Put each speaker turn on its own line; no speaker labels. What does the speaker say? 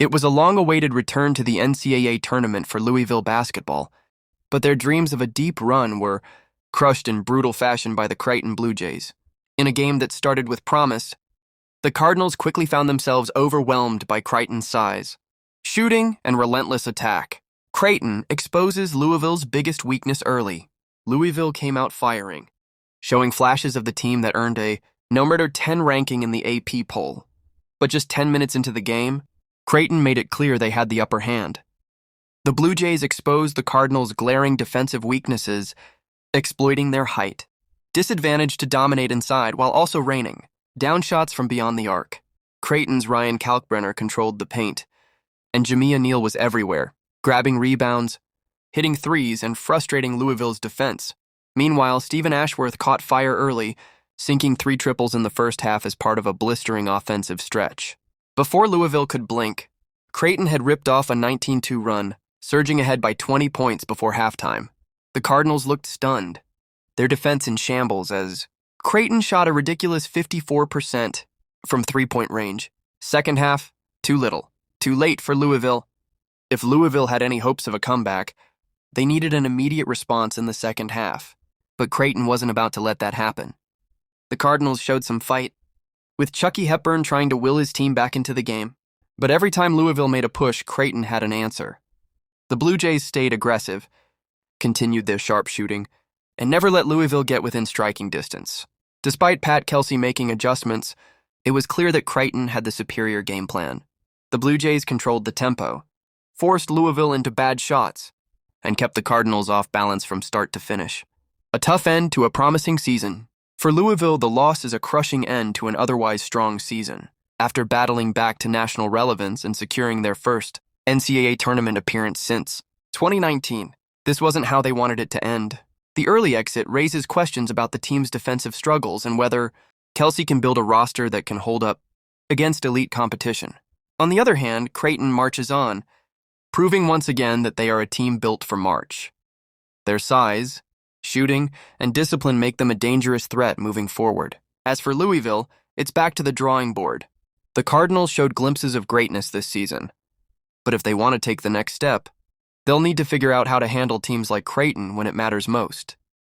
It was a long-awaited return to the NCAA tournament for Louisville basketball, but their dreams of a deep run were crushed in brutal fashion by the Creighton Blue Jays. In a game that started with promise, the Cardinals quickly found themselves overwhelmed by Creighton's size, shooting, and relentless attack. Creighton exposes Louisville's biggest weakness early. Louisville came out firing, showing flashes of the team that earned a No. 10 ranking in the AP poll. But just 10 minutes into the game, Creighton made it clear they had the upper hand. The Blue Jays exposed the Cardinals' glaring defensive weaknesses, exploiting their height, disadvantage to dominate inside while also raining down shots from beyond the arc. Creighton's Ryan Kalkbrenner controlled the paint, and Jamia Neal was everywhere, grabbing rebounds, hitting threes, and frustrating Louisville's defense. Meanwhile, Stephen Ashworth caught fire early, sinking 3 triples in the first half as part of a blistering offensive stretch. Before Louisville could blink, Creighton had ripped off a 19-2 run, surging ahead by 20 points before halftime. The Cardinals looked stunned, their defense in shambles as Creighton shot a ridiculous 54% from three-point range. Second half, too little, too late for Louisville. If Louisville had any hopes of a comeback, they needed an immediate response in the second half. But Creighton wasn't about to let that happen. The Cardinals showed some fight, with Chucky Hepburn trying to will his team back into the game. But every time Louisville made a push, Creighton had an answer. The Blue Jays stayed aggressive, continued their sharp shooting, and never let Louisville get within striking distance. Despite Pat Kelsey making adjustments, it was clear that Creighton had the superior game plan. The Blue Jays controlled the tempo, forced Louisville into bad shots, and kept the Cardinals off balance from start to finish. A tough end to a promising season. For Louisville, the loss is a crushing end to an otherwise strong season. After battling back to national relevance and securing their first NCAA tournament appearance since 2019, this wasn't how they wanted it to end. The early exit raises questions about the team's defensive struggles and whether Kelsey can build a roster that can hold up against elite competition. On the other hand, Creighton marches on, proving once again that they are a team built for March. Their size, shooting, and discipline make them a dangerous threat moving forward. As for Louisville, it's back to the drawing board. The Cardinals showed glimpses of greatness this season, but if they want to take the next step, they'll need to figure out how to handle teams like Creighton when it matters most.